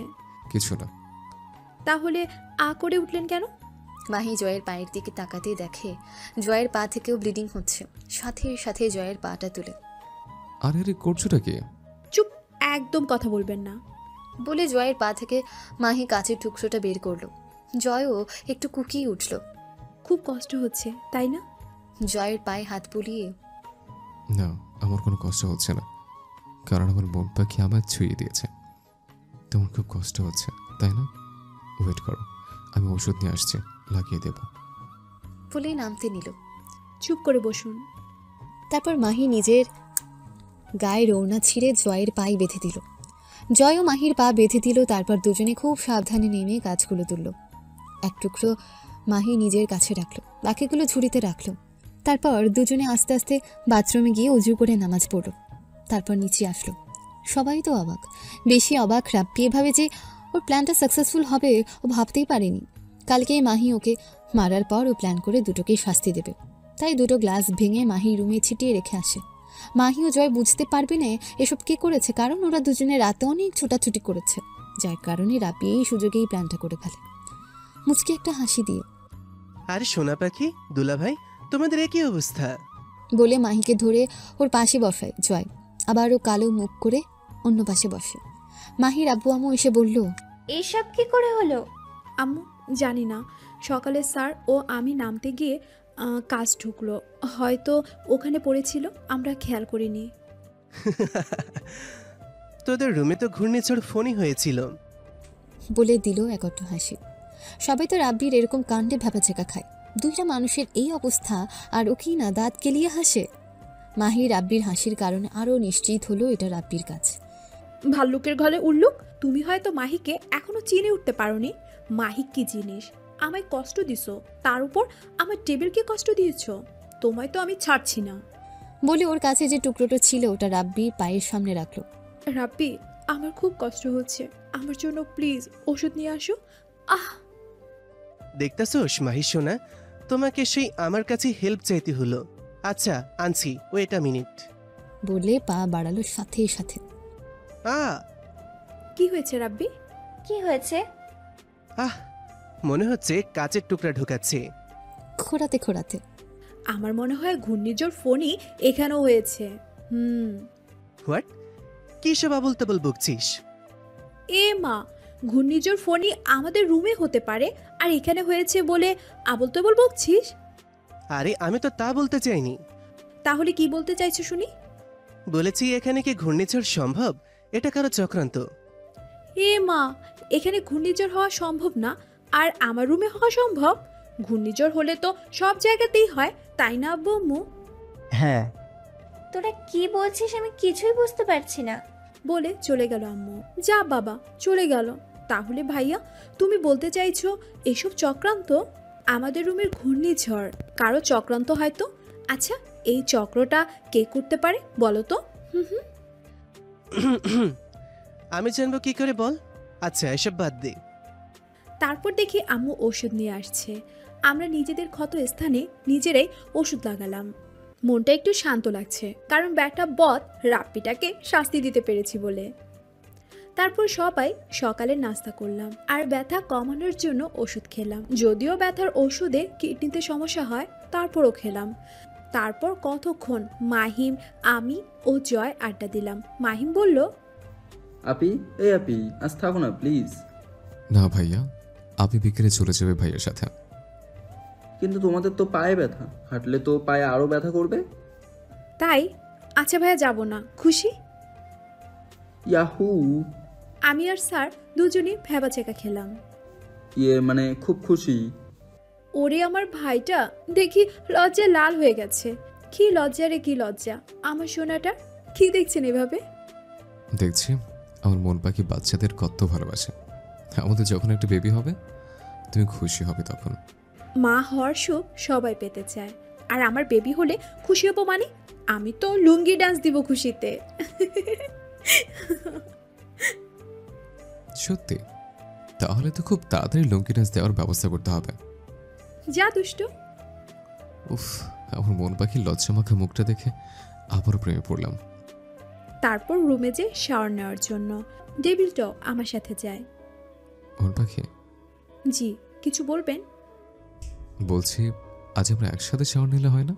কিছু না। তাহলে আ করে উঠলেন কেন? মাহি জয়ের পায়ের দিকে তাকাতেই দেখে জয়ের পা থেকেও ব্লিডিং হচ্ছে। সাথে সাথে জয়ের পাটা তুলে। আরে আরে, করছোটা কি? চুপ, একদম কথা বলবেন না। বলে জয়ের পা থেকে মাহি কাঁচের টুকরোটা বের করলো। জয়ও একটু কুকিয়ে উঠল। খুব কষ্ট হচ্ছে তাই না? জয়ের পায়ে হাত বুলিয়ে, না, আমার কোনো কষ্ট হচ্ছে না, কারণ আমার মন পাখি আমার ছুঁয়ে দিয়েছে। তোমার খুব কষ্ট হচ্ছে তাই না? ওয়েট করো, আমি ওষুধ নিয়ে আসছি, লাগিয়ে দেব। বলেই নামতে নিল। চুপ করে বসুন। তারপর মাহি নিজের গায়ের ওড়না ছিঁড়ে জয়ের পায়ে বেঁধে দিল। জয়ও মাহির পা বেঁধে দিল। তারপর দুজনে খুব সাবধানে নেমে গাছগুলো তুলল। এক টুকরো মাহি নিজের কাছে রাখলো, বাকিগুলো ঝুড়িতে রাখলো। তারপর দুজনে আস্তে আস্তে বাথরুমে গিয়ে উজু করে নামাজ পড়ল। তারপর নিচে আসলো। সবাই তো অবাক, বেশি অবাক রাব্বি। এভাবে যে ওর প্ল্যানটা সাকসেসফুল হবে ও ভাবতেই পারেনি। কালকেই মাহি ওকে মারার পর ও প্ল্যান করে দুটোকেই শাস্তি দেবে। তাই দুটো গ্লাস ভেঙে মাহি রুমে ছিটিয়ে রেখে আসে। মাহি ও জয় বুঝতে পারবে না এসব কে করেছে, কারণ ওরা দুজনে রাতে অনেক ছোটাছুটি করেছে, যার কারণে রাব্বি এই সুযোগেই প্ল্যানটা করে ফেলে। মুচকি একটা হাসি দিয়ে, আরে সোনা পাখি, দুলা ভাই, তোমাদের একই অবস্থা। বলে মাহিকে ধরে ওর পাশে বসায় জয়। আবারও কালো মুখ করে অন্য পাশে বসে। মাহির আব্বু আম্মু এসে বলল, এসব কি করে হলো? আম্মু জানি না, সকালে স্যার ও আমি নামতে গিয়ে কাজ ঢুকলো, হয়তো ওখানে পড়েছিল, আমরা খেয়াল করিনি। তোদের রুমে তো ঘূর্ণিঝড় ফোনই হয়েছিল। বলে দিল একটু হাসি। সবাই তো রাব্বির এরকম কাণ্ডে ভ্যাপাচেকা খায়। দুইটা মানুষের এই অবস্থা আর ও কি না দাঁত কেলিয়ে হাসে। মাহি রাব্বির হাসির কারণে আরও নিশ্চিত হলো এটা রাব্বির কাজ। ভাল্লুকের ঘরে উল্লুক, তুমি হয়তো মাহিকে এখনো চিনে উঠতে পারোনি। মাহি কি জিনিস? আমায় কষ্ট দিছো, তার উপর আমার টেবিলকে কষ্ট দিয়েছো। তোমায় তো আমি ছাড়ছি না। বলে ওর কাছে যে টুকরোটা ছিল ওটা রাব্বির পায়ের সামনে রাখলো। রাব্বি, আমার খুব কষ্ট হচ্ছে, আমার জন্য প্লিজ ওষুধ নিয়ে আসো। আহ, দেখতেছোস মাহি সোনা, তোমাকে সেই আমার কাছে হেল্প চাইতে হলো। আচ্ছা আনছি, ওয়েট আ মিনিট। বলে পা বাড়ালো সাথে সাথে। কি হয়েছে রাব্বি? কি হয়েছে? আহ, মনে হচ্ছে কাচের টুকরা ঢোকাচ্ছে। খোঁড়াতে খোঁড়াতে। আমার মনে হয় ঘূর্ণিঝড় ফোনই এখানেও হয়েছে। হোয়াট? কি সব আবল তাবল বকছিস? এ মা, ঘূর্ণিঝড় ফোনই আমাদের রুমে হতে পারে আর এখানে হয়েছে বলে আবল তাবল বকছিস? আরে আমি তো তা বলতে চাইনি। তাহলে কি বলতে চাইছো শুনি? বলেছি এখানে কি ঘূর্ণিঝড় সম্ভব? এটা কারো চক্রান্ত। এ মা, এখানে ঘূর্ণিঝড় হওয়া সম্ভব না আর আমার রুমে হওয়া সম্ভব? ঘূর্ণিঝড় হলে তো সব জায়গাতেই হয়, তাই না আব্বু আম্মু? হ্যাঁ। তোরা কি বলছিস আমি কিছুই বুঝতে পারছি না। বলে চলে গেল আম্মু। যা বাবা, চলে গেল। তাহলে ভাইয়া, তুমি বলতে চাইছো এসব চক্রান্ত? আমাদের রুমের ঘূর্ণিঝড় কারো চক্রান্ত হয়তো। আচ্ছা, এই চক্রটা কে করতে পারে বলো তো? আমি জানবো কি করে বল? আচ্ছা এসব বাদ দে। তারপর দেখি আম্মু ওষুধ নিয়ে আসছে। আমরা নিজেদের ক্ষত স্থানে নিজেরাই ওষুধ লাগালাম। মনটা একটু শান্ত লাগছে, কারণ ব্যাটা বদ রাপ্পিটাকে শাস্তি দিতে পেরেছি বলে। তারপর সবাই সকালে নাস্তা করলাম আর ব্যথা কমানোর জন্য ওষুধ খেলাম। যদিও ব্যথার ওষুধে কিডনিতে সমস্যা হয়, তারপরও খেলাম। তারপর কতক্ষণ মাহিম, আমি ও জয় আড্ডা দিলাম। মাহিম বলল, আপি, এই আপি, আজ থাকো না প্লিজ। না ভাইয়া, আপনি বিকেলে চলে যাবে ভাইয়ের সাথে। কিন্তু তোমাদের তো পায়ে ব্যথা, হাঁটলে তো পায়ে আরো ব্যথা করবে। তাই? আচ্ছা ভাইয়া, যাব না। খুশি? ইয়াহু! আমি আর স্যার দুজনই ভ্যাবাচেকা খেলাম। মানে খুব খুশি। ওরে আমার ভাইটা দেখি লজ্জায় লাল হয়ে গেছে। কি লজ্জা রে, কি লজ্জা আমার সোনাটা। কি দেখছেন এভাবে? দেখছি আমার মন পাখি বাচ্চাদের কত ভালোবাসে। আমাদের যখন একটা বেবি হবে তুমি খুশি হবে তখন। মা হওয়ার সুখ সবাই পেতে চায়, আর আমার বেবি হলে খুশি হবো মানে? আমি তো লুঙ্গি ডান্স দিব খুশিতে। সত্যি? তাহলে তো খুব তাড়াতাড়ি লুঙ্গি ডান্স দেওয়ার ব্যবস্থা করতে হবে। যা দুষ্ট। উফ, আমার মন পাখির লজ্জামাখা মুখটা দেখে আবারও প্রেমে পড়লাম। তারপর রুমে যে শাওয়ার নেওয়ার জন্য ডেভিলটাও আমার সাথে যায়। মন পাখি, জি, কিছু বলবেন? বলছি আজ আমরা একসাথে শাওয়ার নিলে হয় না?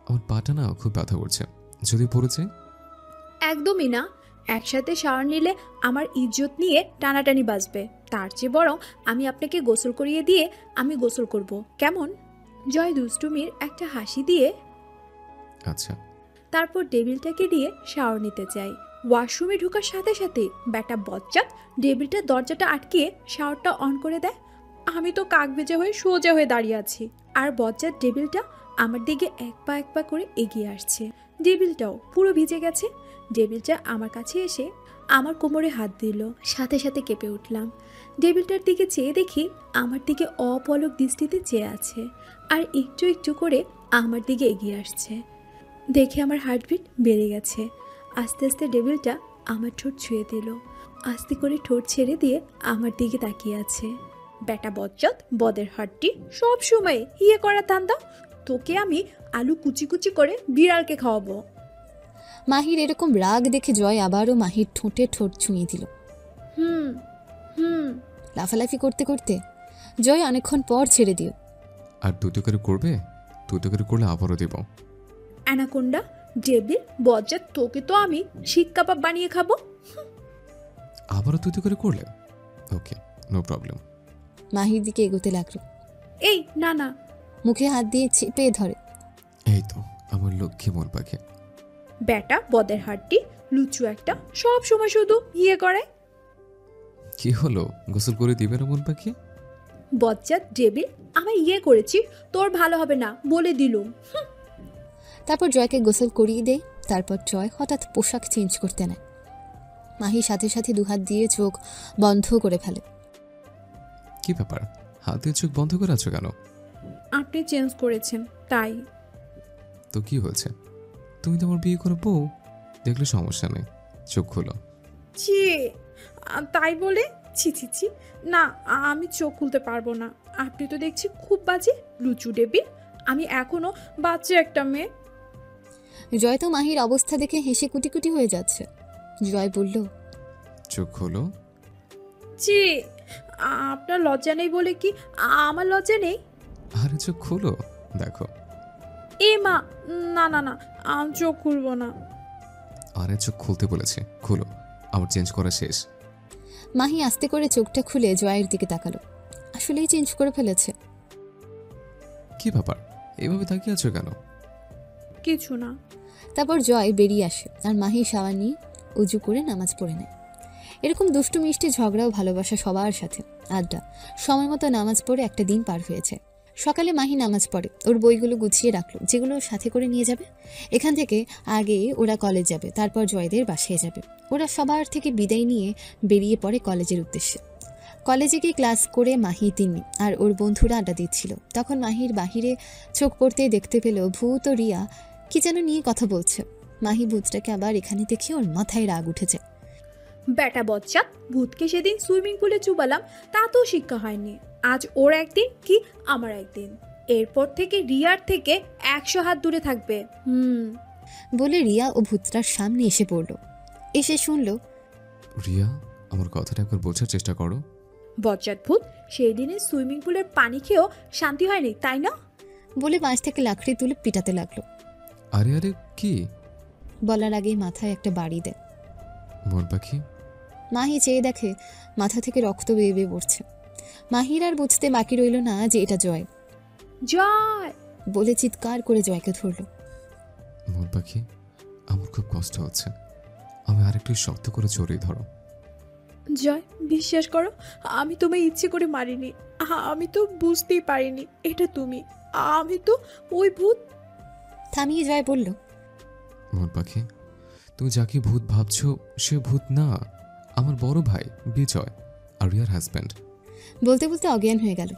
আমার পাটা না খুব ব্যথা করছে, যদি পড়ে যায়। একদমই না, একসাথে শাওয়ার নিলে আমার ইজ্জত নিয়ে টানাটানি বাজবে। তার চেয়ে বরং আমি আপনাকে গোসল করিয়ে দিয়ে আমি গোসল করব, কেমন? জয় দুষ্টুমির একটা হাসি দিয়ে আচ্ছা। তারপর টেবিলটাকে দিয়ে শাওয়ার নিতে যাই। ওয়াশরুমে ঢোকার সাথে সাথে ব্যাটা বজ্জাত টেবিলটার দরজাটা আটকিয়ে শাওয়ারটা অন করে দেয়। আমি তো কাক ভেজা হয়ে সোজা হয়ে দাঁড়িয়ে আছি, আর বজ্জাত টেবিলটা আমার দিকে এক পা করে এগিয়ে আসছে। টেবিলটাও পুরো ভিজে গেছে। টেবিলটা আমার কাছে এসে আমার কোমরে হাত দিল। সাথে সাথে কেঁপে উঠলাম। টেবিলটার দিকে চেয়ে দেখি আমার দিকে অপলক দৃষ্টিতে চেয়ে আছে, আর একটু একটু করে আমার দিকে এগিয়ে আসছে। দেখে আমার হার্টবিট বেড়ে গেছে। আস্তে আস্তে টেবিলটা আমার ঠোঁট ছুঁয়ে দিল। আস্তে করে ঠোঁট ছেড়ে দিয়ে আমার দিকে তাকিয়ে আছে। ব্যাটা বজ্জাত, বদের হাড্ডি, সব সময় ইয়ে করা ধান্দা। তোকে আমি আলু কুচি কুচি করে বিড়ালকে খাওয়াবো। মাহির এরকম রাগ দেখে জয় আবারও মাহির ঠোঁটে ঠোঁট ছুঁয়ে দিল। হুম হুম লাফালাফি করতে করতে জয় অনেকক্ষণ পর ছেড়ে দিও। আর দুটো করে করবে? দুটো করে করলে আবারও দেব। অ্যানাকোন্ডা, ডেবিল, বজ্জাত, তোকে তো আমি শিক কাবাব বানিয়ে খাবো। আবারও দুটো করে করলে? ওকে, নো প্রবলেম। মাহির দিকে এগোতে লাগলো। এই না না। মুখে হাত দিয়ে চেপে ধরে। এই তো আমার লক্ষ্মী মন পাখি। বেটা বদের হাড্ডি, লুচু একটা, সব সময় শুধু ইয়ে করে। কি হলো, গোসল করে দিবে না মন পাখি? বজ্জাত ডেবিল, আমায় ইয়ে করেছি, তোর ভালো হবে না বলে দিলুম। তারপর জয়কে গোসল করিয়ে দেয়। তারপর জয় হঠাৎ পোশাক চেঞ্জ করতে নেয়। মাহি সাথে সাথে দুহাত দিয়ে চোখ বন্ধ করে ফেলে। কি ব্যাপার, হাত দিয়ে চোখ বন্ধ করে আছো কেন? আপনি চেঞ্জ করেছেন তাই। তো কি হয়েছে, তুমি তো আমার বিয়ে করে বউ, দেখলে সমস্যা নেই, চোখ খোলো। ছি, তাই বলে? ছি ছি ছি, না আমি চোখ খুলতে পারবো না। আপনি তো দেখছি খুব বাজে, লুচু ডেবিল। আমি এখনো বাচ্চা একটা মেয়ে। জয় তো মাহির অবস্থা দেখে হেসে কুটি কুটি হয়ে যাচ্ছে। জয় বলল, চোখ খোলো। ছি, আপনার লজ্জা নেই বলে কি আমার লজ্জা নেই? আরে চোখ খোলো, দেখো। এ মা, না না না, আমি চোখ খুলবো না। আরে চোখ খুলতে বলেছে, খোলো, আমার চেঞ্জ করা শেষ। মাহি আস্তে করে চোখটা খুলে জয়ের দিকে তাকালো। আসলেই চেঞ্জ করে ফেলেছে। কি ব্যাপার, এইভাবে তাকিয়ে আছো কেন? কিছু না। তারপর জয় বেরিয়ে আসে আর মাহি শাওয়ার নিয়ে উজু করে নামাজ পড়ে নেয়। এরকম দুষ্টু মিষ্টি ঝগড়াও ভালোবাসা সবার সাথে আড্ডা, সময় মতো নামাজ পড়ে একটা দিন পার হয়েছে। সকালে মাহি নামাজ পড়ে, ওর বইগুলো গুছিয়ে রাখলো যেগুলো সাথে করে নিয়ে যাবে। এখান থেকে আগে ওরা কলেজ যাবে, তারপর জয়দের বাসায় যাবে। ওরা সবার থেকে বিদায় নিয়ে বেরিয়ে পড়ে কলেজের উদ্দেশ্যে। কলেজে গিয়ে ক্লাস করে মাহি, তিন্নি আর ওর বন্ধুরা আড্ডা দিচ্ছিল। তখন মাহির বাহিরে চোখ পড়তেই দেখতে পেল ভূত ও রিয়া কি যেন নিয়ে কথা বলছে। মাহি ভূতটাকে আবার এখানে দেখে ওর মাথায় রাগ উঠেছে। বেটা বচ্চাত, ভূতকে সেদিন সুইমিং পুলে চুবালাম, তাতেও শিক্ষা হয়নি। আজ ওর একদিন কি আমার একদিন। এরপর থেকে রিয়ার থেকে 100 হাত দূরে থাকবে। বলে রিয়া ও ভূতটার সামনে এসে পড়ল। এসে শুনল, রিয়া, আমার কথাটা একবার বোঝার চেষ্টা করো। বজ্জাত ভূত, সেই দিনে সুইমিং পুলের পানি খেয়েও শান্তি হয়নি, তাই না? বলে মাছ থেকে লাকড়ি তুলে পিটাতে লাগলো। আরে আরে কি? বলার আগেই মাথায় একটা বাড়ি দেয়। মন পাখি। মাহি চেয়ে দেখে মাথা থেকে রক্ত বেয়ে বেয়ে পড়ছে। মাহির আর বুঝতে বাকি রইল না যে এটা জয়। জয় বলে চিৎকার করে জয়কে ধরল। মন পাখি, আমার খুব কষ্ট হচ্ছে, আমি আরেকটু শক্ত করে জড়িয়ে ধরো। জয়, বিশ্বাস করো, আমি তোমায় ইচ্ছে করে মারিনি। আমি তো বুঝতেই পারিনি এটা তুমি। আমি তো ওই ভূত। থামিয়ে জয় বলল, মন পাখি, তুমি যাকে ভূত ভাবছো সে ভূত না, আমার বড় ভাই বিজয় আর রিয়ার হাজব্যান্ড। বলতে বলতে অজ্ঞান হয়ে গেল।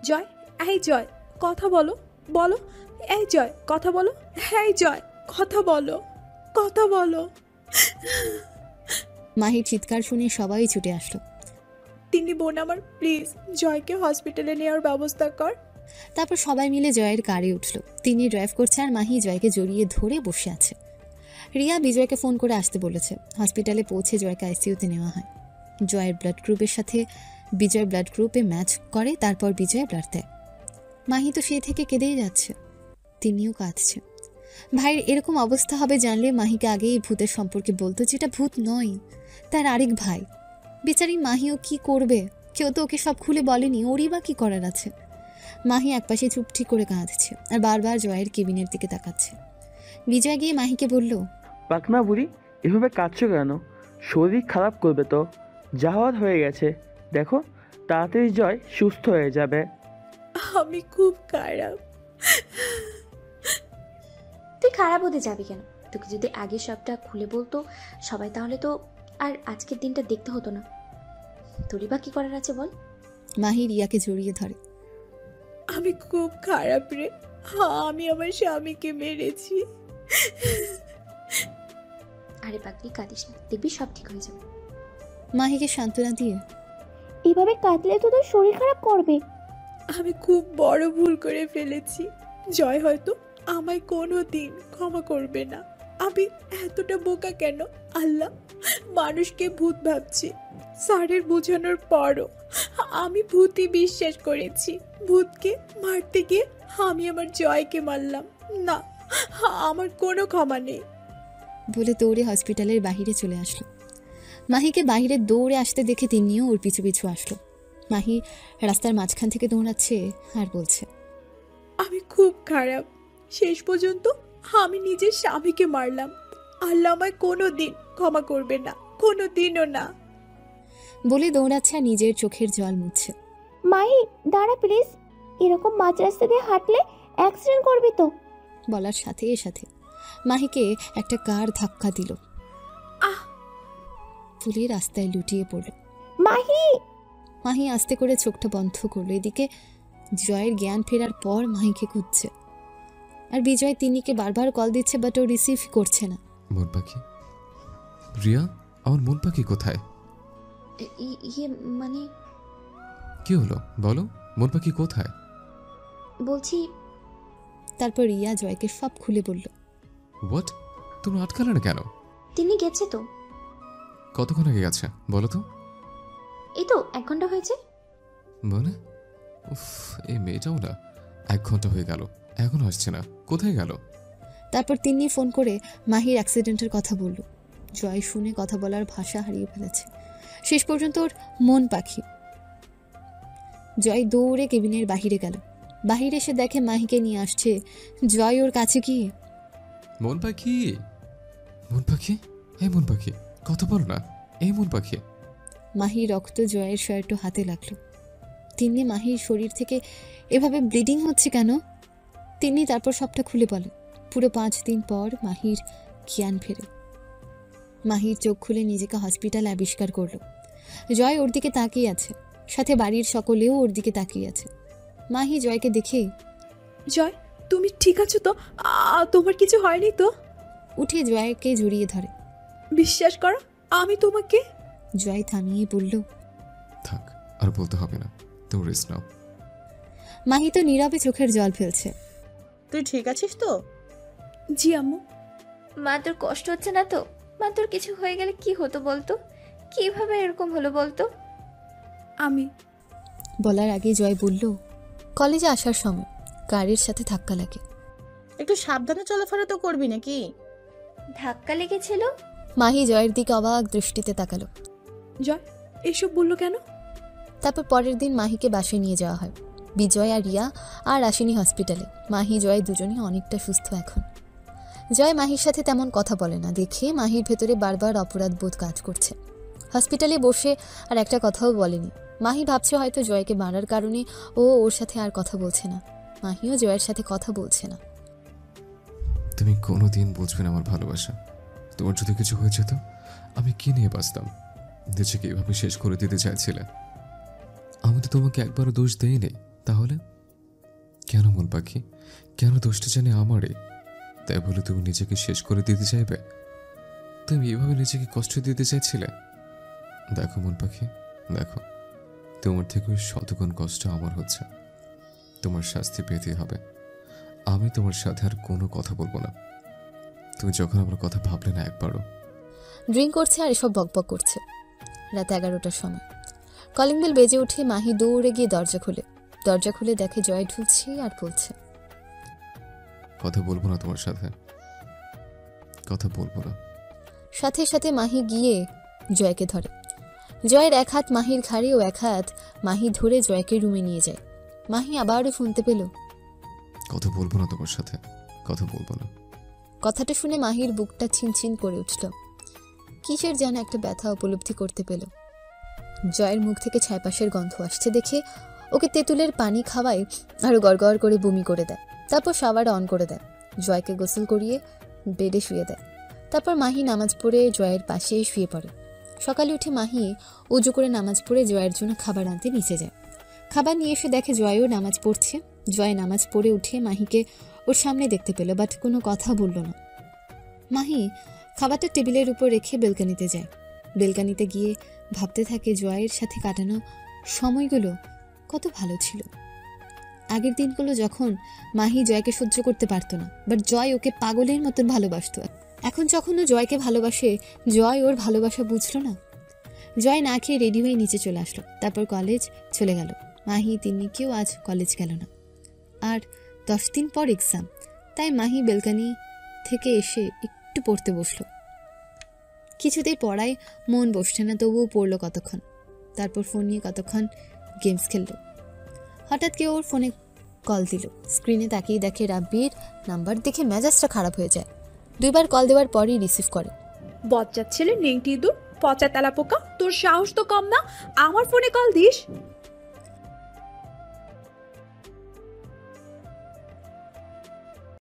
জয়, এই জয়, কথা বলো, বলো। এই জয়, কথা বলো। এই জয়, কথা বলো, কথা বলো। মাহির চিৎকার শুনে সবাই ছুটে আসলো। তিনি বোন আমার, প্লিজ জয়কে হসপিটালে নেওয়ার ব্যবস্থা কর। তারপর সবাই মিলে জয়ের গাড়ি উঠল। তিনি ড্রাইভ করছে আর মাহি জয়কে জড়িয়ে ধরে বসে আছে। রিয়া বিজয়কে ফোন করে আসতে বলেছে। হসপিটালে পৌঁছে জয়কে আইসিইউতে নেওয়া হয়। জয়ের ব্লাড গ্রুপের সাথে বিজয় ব্লাড গ্রুপে ম্যাচ করে, তারপর বিজয় ব্লাড দেয়। মাহি তো সেই থেকে কেঁদেই যাচ্ছে, তিনিও কাঁদছে। ভাইয়ের এরকম অবস্থা হবে জানলে মাহিকে আগেই ভূতের সম্পর্কে বলতো, যেটা ভূত নয়, তার আরেক ভাই। বেচারি মাহিও কি করবে, কেউ তো ওকে সব খুলে বলেনি, ওরই বা কি করার আছে। মাহি একপাশে চুপটি করে কাঁদছে আর বারবার জয়ের কেবিনের দিকে তাকাচ্ছে। বিজয় গিয়ে মাহিকে বলল, পাকনা বুড়ি, এভাবে কাঁদছো কেন? শরীর খারাপ করবে তো, যা হওয়ার হয়ে গেছে। দেখো, তাড়াতাড়ি জয় সুস্থ হয়ে যাবে। আমি খুব খারাপ। তুই খারাপ হতে যাবি কেন? তোকে যদি আগে সবটা খুলে বলতো সবাই, তাহলে তো আর আজকের দিনটা দেখতে হতো না। তোরই বা কি করার আছে বল? মাহি রিয়াকে জড়িয়ে ধরে। আমি খুব খারাপ রে, আমি আমার স্বামীকে মেরেছি। আরে পাগলি, কাঁদিস না, দেখবি সব ঠিক হয়ে যাবে। মাহিকে সান্ত্বনা দিয়ে, এভাবে কাঁদলে তো তোর শরীর খারাপ করবে। আমি খুব বড় ভুল করে ফেলেছি। জয় হয়তো আমায় কোনো দিন ক্ষমা করবে না। আমি এতটা বোকা কেন আল্লাহ? মানুষকে ভূত ভাবছি। স্যারের বোঝানোর পরও আমি ভূতই বিশ্বাস করেছি। ভূতকে মারতে গিয়ে আমি আমার জয়কে মারলাম না, আমার কোনো ক্ষমা নেই। বলে দৌড়ে হসপিটালের বাহিরে চলে আসলো। মাহিকে বাহিরে দৌড়ে আসতে দেখে তিনিও ওর পিছু পিছু আসলো। মাহি রাস্তার মাঝখান থেকে দৌড়াচ্ছে আর বলছে, আমি খুব খারাপ। শেষ পর্যন্ত আমি নিজের স্বামীকে মারলাম। আল্লাহ আমায় কোনো দিন ক্ষমা করবে না, কোনো দিনও না। বলে দৌড়াচ্ছে আর নিজের চোখের জল মুছছে। মাহি দাঁড়া প্লিজ, এরকম মাঝ রাস্তা দিয়ে হাঁটলে অ্যাক্সিডেন্ট করবি তো। বলার সাথে সাথে মাহিকে একটা কার ধাক্কা দিল। আহ! ফুলি রাস্তায় লুটিয়ে পড়ল। মাহি! মাহি আস্তে করে চোখটা বন্ধ করলো। এদিকে জয়ের জ্ঞান ফেরার পর মাহিকে খুঁজছে, আর বিজয় তিন্নিকে বারবার কল দিচ্ছে, বাট ও রিসিভ করছে না। মন পাখি, রিয়া, আমার মন পাখি কোথায়? ইয়ে মানে কি হলো বলো, মন পাখি কোথায়? বলছি। তারপর রিয়া জয়কে সব খুলে বলল। হোয়াট? তুমি আটকালে না কেন? তিনি গেছে তো। কতক্ষণ আগে গেছে বলো তো? এই তো 1 ঘন্টা হয়েছে। মানে উফ, এই মেয়েটাও না, 1 ঘন্টা হয়ে গেল, এখনো আসছে না, কোথায় গেল? তারপর তিন্নি ফোন করে মাহির অ্যাক্সিডেন্টের কথা বলল। জয় শুনে কথা বলার ভাষা হারিয়ে ফেলেছে। শেষ পর্যন্ত ওর মন পাখি। জয় দৌড়ে কেবিনের বাহিরে গেল। বাহিরে এসে দেখে মাহিকে নিয়ে আসছে। জয় ওর কাছে গিয়ে, মন পাখি, মন পাখি, এই মন পাখি, কথা বলো না, এই মন পাখি। মাহি রক্ত জয়ের শার্ট হাতে লাগলো। তিন্নি মাহির শরীর থেকে এভাবে ব্লিডিং হচ্ছে কেন? তিন্নি তারপর সবটা খুলে বলে। পুরো 5 দিন পর মাহির জ্ঞান ফেরে। মাহির চোখ খুলে নিজেকে হসপিটালে আবিষ্কার করলো। জয় ওর দিকে তাকিয়ে আছে, সাথে বাড়ির সকলেও ওর দিকে তাকিয়ে আছে। মাহি জয়কে দেখে, জয় তুমি ঠিক আছো তো? তোমার কিছু হয়নি তো? উঠে জয়কে জড়িয়ে ধরে। বিশ্বাস করো আমি তোমাকে। জয় থামিয়ে বলল, থাক, আর বলতে হবে না, তুমি রেস্ট নাও। মাহি তো নীরবে চোখের জল ফেলছে। তুই ঠিক আছিস তো? জি আম্মু। মা তোর কষ্ট হচ্ছে না তো? মা তোর কিছু হয়ে গেলে কি হতো বলতো? কিভাবে এরকম হলো বলতো? আমি বলার আগে জয় বলল, কলেজে আসার সময় গাড়ির সাথে ধাক্কা লাগে। একটু সাবধানে চলাফেরা তো করবি নাকি? ধাক্কা লেগেছিল? মাহি জয়ের দিকে অবাক দৃষ্টিতে তাকালো। জয় এসব বললো কেন? তারপর পরের দিন মাহিকে বাসায় নিয়ে যাওয়া হয়। বিজয় আর রিয়া আর আসেনি হসপিটালে। মাহি জয় দুজনেই অনেকটা সুস্থ এখন। জয় মাহির সাথে তেমন কথা বলে না দেখে মাহির ভেতরে বারবার অপরাধ বোধ কাজ করছে। হসপিটালে বসে আর একটা কথাও বলেনি। মাহি ভাবছে হয়তো জয়কে মারার কারণে ও ওর সাথে আর কথা বলছে না। মাহিও জয়ের সাথে কথা বলছে না। তুমি কোনোদিন বুঝবে না আমার ভালোবাসা। তোমার যদি কিছু হয়ে যেত, আমি কি নিয়ে বাঁচতাম? নিজেকে এভাবে শেষ করে দিতে চাইছিলে। আমি তো তোমাকে একবারও দোষ দেইনি, তাহলে কেন মন পাখি, কেন দোষটা জানে আমারই? তাই বলে তুমি নিজেকে শেষ করে দিতে চাইবে? তুমি এভাবে নিজেকে কষ্ট দিতে চাইছিলে? দেখো মন পাখি, দেখো, তোমার থেকে 100 গুণ কষ্ট আমার হচ্ছে। তোমার শাস্তি পেতে হবে। আমি তোমার সাথে আর কোনো কথা বলবো না। তুমি যখন আমার কথা ভাবলে না একবারও। ড্রিঙ্ক করছে আর এসব বকবক করছে। রাত 11টার সময় কলিং বেল বেজে উঠে মাহি দৌড়ে গিয়ে দরজা খুলে দেখে জয় ঢুকছে আর বলছে, কথা বলবো না তোমার সাথে, কথা বলবো না। সাথে সাথে মাহি গিয়ে জয়কে ধরে। জয়ের এক হাত মাহির ঘাড়ে ও এক হাত মাহি ধরে জয়কে রুমে নিয়ে যায়। মাহি আবারও শুনতে পেল, কথা বলবো না তোমার সাথে, কথা বলবো না। কথাটা শুনে মাহির বুকটা ছিনছিন করে উঠল। কিসের যেন একটা ব্যথা উপলব্ধি করতে পেল। জয়ের মুখ থেকে ছাইপাশের গন্ধ আসছে দেখে ওকে তেঁতুলের পানি খাওয়ায় আরো গড়গড় করে বমি করে দেয়। তারপর শাওয়ার অন করে দেয়। জয়কে গোসল করিয়ে বেডে শুয়ে দেয়। তারপর মাহি নামাজ পড়ে জয়ের পাশে শুয়ে পড়ে। সকালে উঠে মাহি উজু করে নামাজ পড়ে জয়ের জন্য খাবার আনতে নিচে যায়। খাবার নিয়ে এসে দেখে জয়ও নামাজ পড়ছে। জয় নামাজ পড়ে উঠে মাহিকে ওর সামনে দেখতে পেল, বাট কোনো কথা বলল না। মাহি খাবারটা টেবিলের উপর রেখে বেলকানিতে যায়। বেলকানিতে গিয়ে ভাবতে থাকে জয়ের সাথে কাটানো সময়গুলো কত ভালো ছিল। আগের দিনগুলো যখন মাহি জয়কে সহ্য করতে পারতো না, বাট জয় ওকে পাগলের মতন ভালোবাসতো। এখন যখন ও জয়কে ভালোবাসে, জয় ওর ভালোবাসা বুঝলো না। জয় না খেয়ে রেডি হয়ে নিচে চলে আসলো। তারপর কলেজ চলে গেল। মাহি তিন্নিকেও আজ কলেজ গেল না। আর 10 দিন পর এক্সাম, তাই মাহি বেলকানি থেকে এসে একটু পড়তে বসলো। কিছুতেই পড়ায় মন বসছে না, তবুও পড়লো কতক্ষণ। তারপর ফোন নিয়ে কতক্ষণ গেমস খেললো। হঠাৎ কেউ ওর ফোনে কল দিল। স্ক্রিনে তাকিয়ে দেখে রাব্বির নাম্বার দেখে মেজাজটা খারাপ হয়ে যায়। 2বার কল দেওয়ার পরই রিসিভ করে। বজ্জাত ছেলে নেংটি ইঁদুর, পচা তেলা পোকা, তোর সাহস তো কম না আমার ফোনে কল দিস।